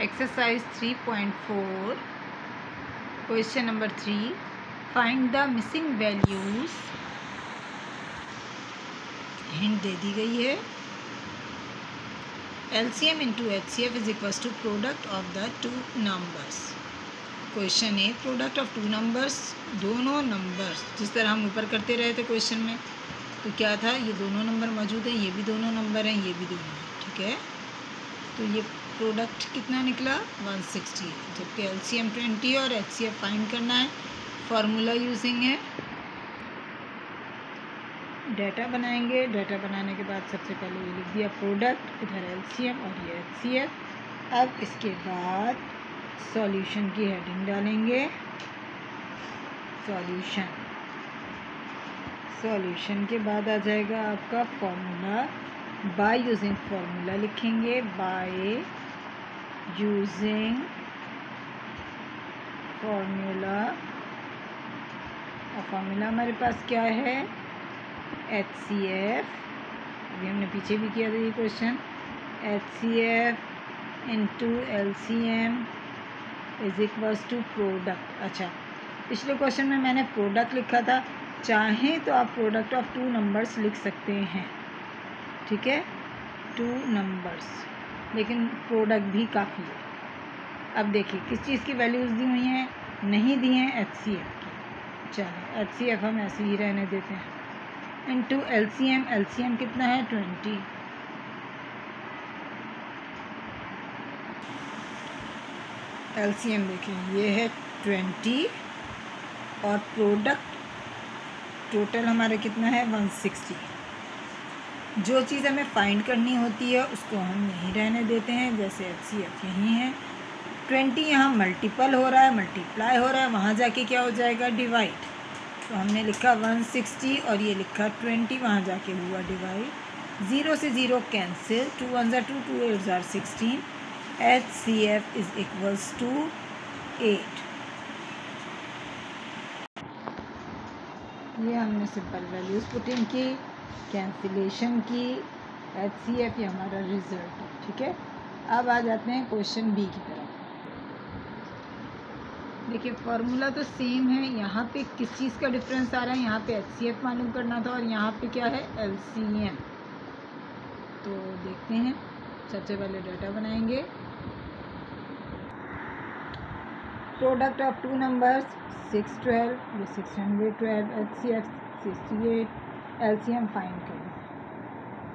Exercise 3.4 question number 3 find the missing values। Hint दे दी गई है LCM into HCF is equals to product of the two numbers। Question है product of two numbers, दोनों numbers जिस तरह हम ऊपर करते रहे थे क्वेश्चन में, तो क्या था, ये दोनों नंबर मौजूद हैं, ये भी दोनों नंबर हैं, ये भी दोनों हैं, ठीक है। तो ये प्रोडक्ट कितना निकला 160, जबकि LCM 20 और HCF फाइंड करना है। फार्मूला यूजिंग है, डाटा बनाएंगे। डाटा बनाने के बाद सबसे पहले ये लिख दिया प्रोडक्ट, इधर LCM और ये HCF। अब इसके बाद सॉल्यूशन की हेडिंग डालेंगे, सॉल्यूशन के बाद आ जाएगा आपका फॉर्मूला। बाय यूजिंग फॉर्मूला लिखेंगे, बाय यूजिंग फॉर्मूला। और फॉर्मूला हमारे पास क्या है, HCF, अभी हमने पीछे भी किया था ये question, HCF into LCM is equals to product. अच्छा, पिछले क्वेश्चन में मैंने प्रोडक्ट लिखा था, चाहें तो आप प्रोडक्ट ऑफ टू नंबर्स लिख सकते हैं, ठीक है, टू नंबर्स, लेकिन प्रोडक्ट भी काफ़ी है। अब देखिए किस चीज़ की वैल्यूज़ दी हुई हैं, नहीं दी हैं HCF की। चलो HCF हम ऐसे ही रहने देते हैं, इंटू LCM। LCM कितना है 20, LCM देखें ये है 20 और प्रोडक्ट टोटल हमारा कितना है 160। जो चीज़ हमें फाइंड करनी होती है उसको हम यहीं रहने देते हैं, जैसे HCF यहीं है। 20 यहाँ मल्टीपल हो रहा है, मल्टीप्लाई हो रहा है, वहाँ जाके क्या हो जाएगा डिवाइड। तो हमने लिखा 160 और ये लिखा 20, वहाँ जाके हुआ डिवाइड। 0 से 0 कैंसिल, 2 1 ज़ा 2, 2 8 ज़ा 16। HCF is equals to 8। ये हमने सिंपल वैल्यूज़ पुट इन की, कैंसिलेशन की, HCF ये हमारा रिजल्ट है, ठीक है। अब आ जाते हैं क्वेश्चन बी की तरफ। देखिए फार्मूला तो सेम है, यहाँ पे किस चीज़ का डिफरेंस आ रहा है, यहाँ पे HCF मालूम करना था और यहाँ पे क्या है LCM। तो देखते हैं, सबसे पहले डाटा बनाएंगे। प्रोडक्ट ऑफ टू नंबर्स 612, ये 612, HCF 68, LCM फाइंड करें।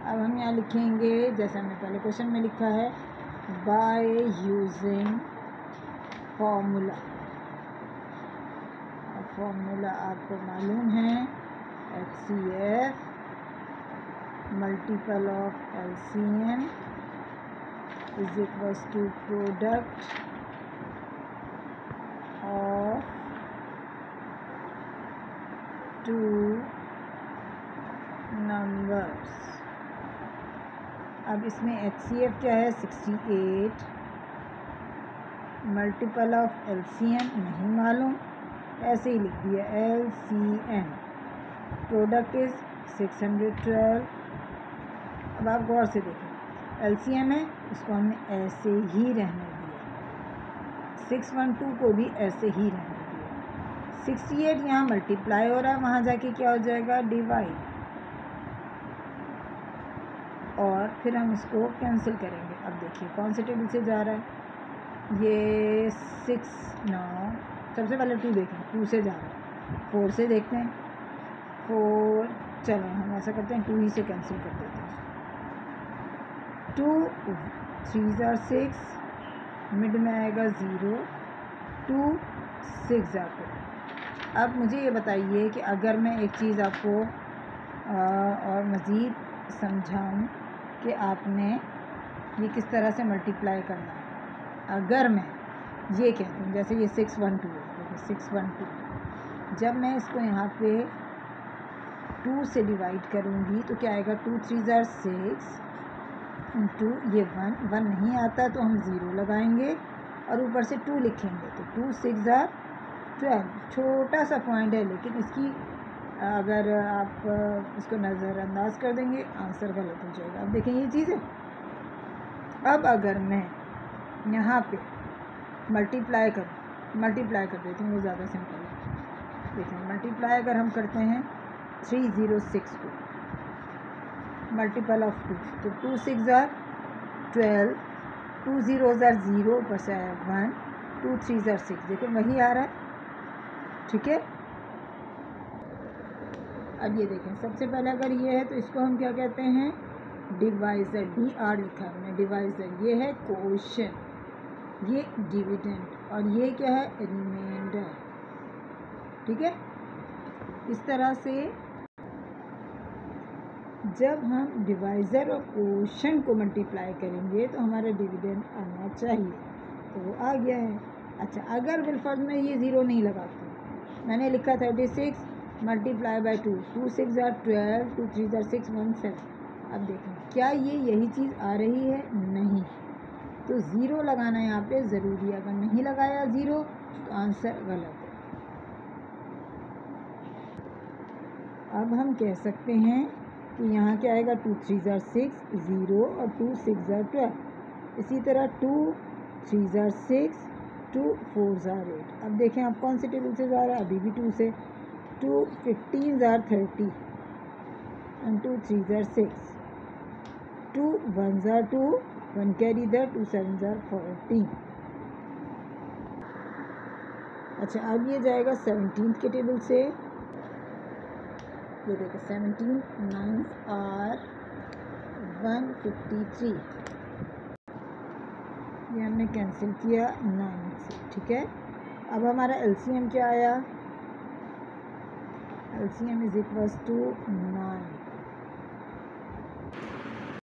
अब हम यहाँ लिखेंगे जैसे हमने पहले क्वेश्चन में लिखा है, बाय यूजिंग फॉर्मूला। फॉर्मूला आपको मालूम है, HCF multiple of LCM is equals to product of two numbers. अब इसमें HCF क्या है 68, मल्टीपल ऑफ LCM नहीं मालूम, ऐसे ही लिख दिया LCM। Product is 612। अब आप गौर से देखें, LCM है, इसको हमने ऐसे ही रहने दिया, 612 को भी ऐसे ही रहने दिया। 68 यहाँ मल्टीप्लाई हो रहा है, वहाँ जाके क्या हो जाएगा डिवाइड, और फिर हम इसको कैंसिल करेंगे। अब देखिए कौन से टेबल से जा रहा है, ये 6 9, सबसे पहले 2 देखें, 2 से जा रहा है, 4 से देखते हैं, 4, चलो हम ऐसा करते हैं 2 ही से कैंसिल कर देते हैं। 2 3 ज़ा 6, मिड में आएगा 0, 2 6 ज़ा 2। अब मुझे ये बताइए कि अगर मैं एक चीज़ आपको और मज़ीद समझाऊं कि आपने ये किस तरह से मल्टीप्लाई करना है। अगर मैं ये कहती हूँ, जैसे ये 612 है, देखिए 612, जब मैं इसको यहाँ पे 2 से डिवाइड करूँगी तो क्या आएगा, 2 3 ज़ा 6 इंटू ये 1 नहीं आता तो हम 0 लगाएंगे और ऊपर से 2 लिखेंगे, तो 2 6 ज़ा 12। छोटा सा पॉइंट है, लेकिन इसकी अगर आप इसको नज़रअंदाज कर देंगे आंसर गलत हो जाएगा। अब देखें ये चीज़ है। अब अगर मैं यहाँ पे मल्टीप्लाई कर देती हूँ, वो ज़्यादा सिंपल है। देखिए मल्टीप्लाई अगर हम करते हैं 3062 मल्टीपल ऑफ 2, तो 2 6 ज़ार 12, 2 0 ज़ार 0 बस 1, 2 3 ज़ार 6, देखो वही आ रहा है। ठीक है, अब ये देखें, सबसे पहले अगर ये है तो इसको हम क्या कहते हैं, डिवाइज़र, DR लिखा है हमने, डिवाइज़र। ये है क्वोशिएंट, ये डिविडेंड, और ये क्या है, रिमाइंडर। ठीक है, इस तरह से जब हम डिवाइज़र और क्वोशिएंट को मल्टीप्लाई करेंगे तो हमारा डिविडेंड आना चाहिए, तो वो आ गया है। अच्छा, अगर बिलफर्ज में ये ज़ीरो नहीं लगाते, मैंने लिखा 36 मल्टीप्लाई बाई 2, 2 6 ज़ार 12, 2 3 ज़ार 6, 1 7। अब देखें क्या ये यही चीज़ आ रही है, नहीं, तो ज़ीरो लगाना यहाँ पे ज़रूरी है। अगर नहीं लगाया ज़ीरो तो आंसर गलत है। अब हम कह सकते हैं कि यहाँ क्या आएगा, 2 3 ज़ार 6 0 और 2 6 ज़ार 12। इसी तरह 2 3 ज़ार 6, 2 4 ज़ार 8। अब देखें आप कौन से टेबल से जा रहा है, अभी भी 2 से। 2 15 ज़ार 30 एंड 2 3 ज़ार 6, 2 1 ज़ार 2, 1 कैरी दैट, 2 7 ज़ार 14। अच्छा, अब ये जाएगा 17 के टेबल से। ये देखो 17 9 आर 153, ये हमने कैंसिल किया 9 से। ठीक है, अब हमारा LCM क्या आया, LCM इज इक्वल्स टू 9।